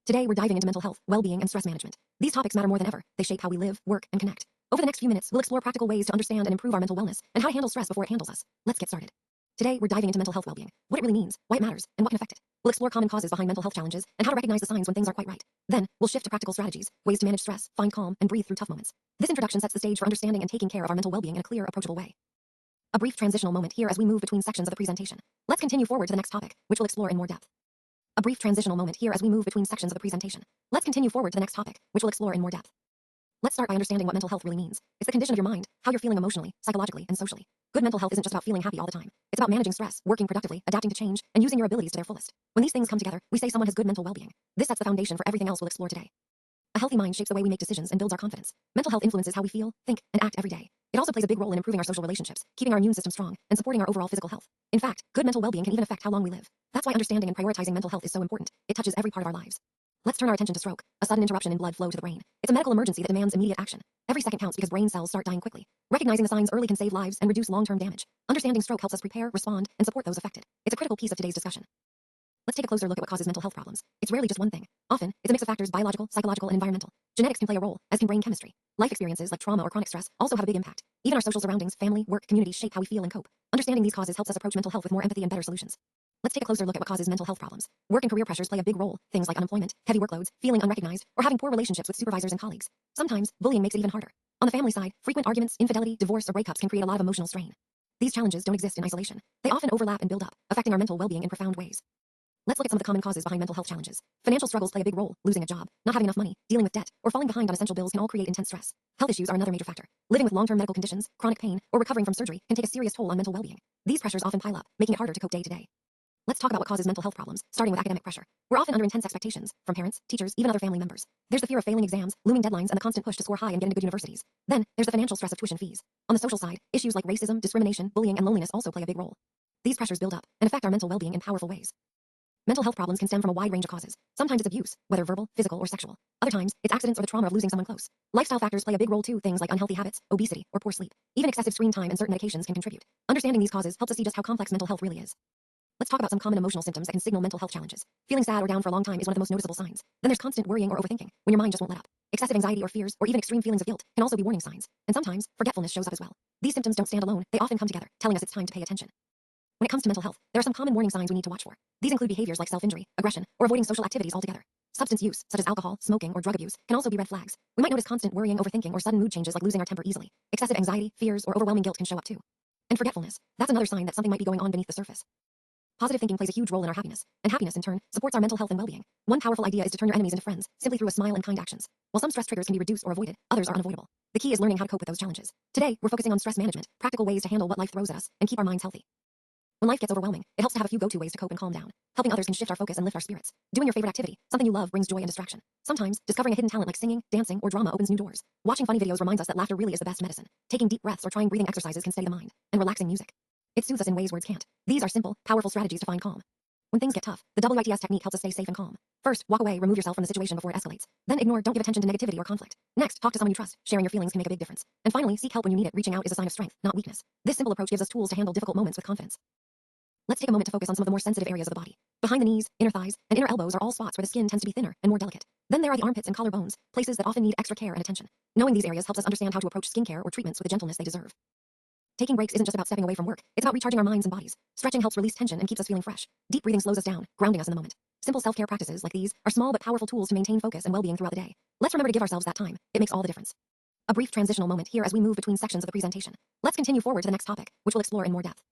Today, we're diving into mental health, well-being, and stress management. These topics matter more than ever. They shape how we live, work, and connect. Over the next few minutes, we'll explore practical ways to understand and improve our mental wellness and how to handle stress before it handles us. Let's get started. Today, we're diving into mental health well-being, what it really means, why it matters, and what can affect it. We'll explore common causes behind mental health challenges and how to recognize the signs when things aren't quite right. Then, we'll shift to practical strategies, ways to manage stress, find calm, and breathe through tough moments. This introduction sets the stage for understanding and taking care of our mental well-being in a clear, approachable way. A brief transitional moment here as we move between sections of the presentation. Let's continue forward to the next topic, which we'll explore in more depth. A brief transitional moment here as we move between sections of the presentation. Let's continue forward to the next topic, which we'll explore in more depth. Let's start by understanding what mental health really means. It's the condition of your mind, how you're feeling emotionally, psychologically, and socially. Good mental health isn't just about feeling happy all the time. It's about managing stress, working productively, adapting to change, and using your abilities to their fullest. When these things come together, we say someone has good mental well-being. This sets the foundation for everything else we'll explore today. A healthy mind shapes the way we make decisions and builds our confidence. Mental health influences how we feel, think, and act every day. It also plays a big role in improving our social relationships, keeping our immune system strong, and supporting our overall physical health. In fact, good mental well-being can even affect how long we live. That's why understanding and prioritizing mental health is so important. It touches every part of our lives. Let's turn our attention to stroke, a sudden interruption in blood flow to the brain. It's a medical emergency that demands immediate action. Every second counts because brain cells start dying quickly. Recognizing the signs early can save lives and reduce long-term damage. Understanding stroke helps us prepare, respond, and support those affected. It's a critical piece of today's discussion. Let's take a closer look at what causes mental health problems. It's rarely just one thing. Often, it's a mix of factors: biological, psychological, and environmental. Genetics can play a role, as can brain chemistry. Life experiences like trauma or chronic stress also have a big impact. Even our social surroundings, family, work, community shape how we feel and cope. Understanding these causes helps us approach mental health with more empathy and better solutions. Let's take a closer look at what causes mental health problems. Work and career pressures play a big role. Things like unemployment, heavy workloads, feeling unrecognized, or having poor relationships with supervisors and colleagues. Sometimes, bullying makes it even harder. On the family side, frequent arguments, infidelity, divorce, or breakups can create a lot of emotional strain. These challenges don't exist in isolation. They often overlap and build up, affecting our mental well-being in profound ways. Let's look at some of the common causes behind mental health challenges. Financial struggles play a big role. Losing a job, not having enough money, dealing with debt, or falling behind on essential bills can all create intense stress. Health issues are another major factor. Living with long-term medical conditions, chronic pain, or recovering from surgery can take a serious toll on mental well-being. These pressures often pile up, making it harder to cope day to day. Let's talk about what causes mental health problems, starting with academic pressure. We're often under intense expectations from parents, teachers, even other family members. There's the fear of failing exams, looming deadlines, and the constant push to score high and get into good universities. Then, there's the financial stress of tuition fees. On the social side, issues like racism, discrimination, bullying, and loneliness also play a big role. These pressures build up and affect our mental well-being in powerful ways. Mental health problems can stem from a wide range of causes. Sometimes it's abuse, whether verbal, physical, or sexual. Other times, it's accidents or the trauma of losing someone close. Lifestyle factors play a big role too, things like unhealthy habits, obesity, or poor sleep. Even excessive screen time and certain medications can contribute. Understanding these causes helps us see just how complex mental health really is. Let's talk about some common emotional symptoms that can signal mental health challenges. Feeling sad or down for a long time is one of the most noticeable signs. Then there's constant worrying or overthinking, when your mind just won't let up. Excessive anxiety or fears, or even extreme feelings of guilt, can also be warning signs. And sometimes, forgetfulness shows up as well. These symptoms don't stand alone, they often come together, telling us it's time to pay attention. When it comes to mental health, there are some common warning signs we need to watch for. These include behaviors like self-injury, aggression, or avoiding social activities altogether. Substance use, such as alcohol, smoking, or drug abuse, can also be red flags. We might notice constant worrying, overthinking, or sudden mood changes like losing our temper easily. Excessive anxiety, fears, or overwhelming guilt can show up too. And forgetfulness, that's another sign that something might be going on beneath the surface. Positive thinking plays a huge role in our happiness, and happiness in turn supports our mental health and well-being. One powerful idea is to turn your enemies into friends, simply through a smile and kind actions. While some stress triggers can be reduced or avoided, others are unavoidable. The key is learning how to cope with those challenges. Today, we're focusing on stress management, practical ways to handle what life throws at us, and keep our minds healthy. When life gets overwhelming, it helps to have a few go-to ways to cope and calm down. Helping others can shift our focus and lift our spirits. Doing your favorite activity, something you love, brings joy and distraction. Sometimes, discovering a hidden talent like singing, dancing, or drama opens new doors. Watching funny videos reminds us that laughter really is the best medicine. Taking deep breaths or trying breathing exercises can steady the mind. And relaxing music. It soothes us in ways words can't. These are simple, powerful strategies to find calm. When things get tough, the WITS technique helps us stay safe and calm. First, walk away, remove yourself from the situation before it escalates. Then ignore, don't give attention to negativity or conflict. Next, talk to someone you trust. Sharing your feelings can make a big difference. And finally, seek help when you need it. Reaching out is a sign of strength, not weakness. This simple approach gives us tools to handle difficult moments with confidence. Let's take a moment to focus on some of the more sensitive areas of the body. Behind the knees, inner thighs, and inner elbows are all spots where the skin tends to be thinner and more delicate. Then there are the armpits and collarbones, places that often need extra care and attention. Knowing these areas helps us understand how to approach skincare or treatments with the gentleness they deserve. Taking breaks isn't just about stepping away from work, it's about recharging our minds and bodies. Stretching helps release tension and keeps us feeling fresh. Deep breathing slows us down, grounding us in the moment. Simple self-care practices like these are small but powerful tools to maintain focus and well-being throughout the day. Let's remember to give ourselves that time. It makes all the difference. A brief transitional moment here as we move between sections of the presentation. Let's continue forward to the next topic, which we'll explore in more depth.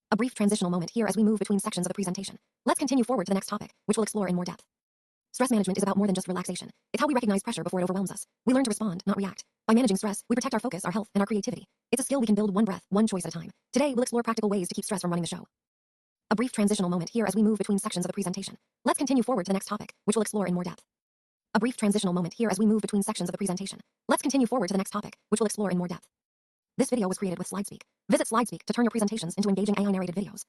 A brief transitional moment here as we move between sections of the presentation. Let's continue forward to the next topic, which we'll explore in more depth. Stress management is about more than just relaxation. It's how we recognize pressure before it overwhelms us. We learn to respond, not react. By managing stress, we protect our focus, our health, and our creativity. It's a skill we can build one breath, one choice at a time. Today, we'll explore practical ways to keep stress from running the show. A brief transitional moment here as we move between sections of the presentation. Let's continue forward to the next topic, which we'll explore in more depth. A brief transitional moment here as we move between sections of the presentation. Let's continue forward to the next topic, which we'll explore in more depth. This video was created with SlideSpeak. Visit SlideSpeak to turn your presentations into engaging AI-narrated videos.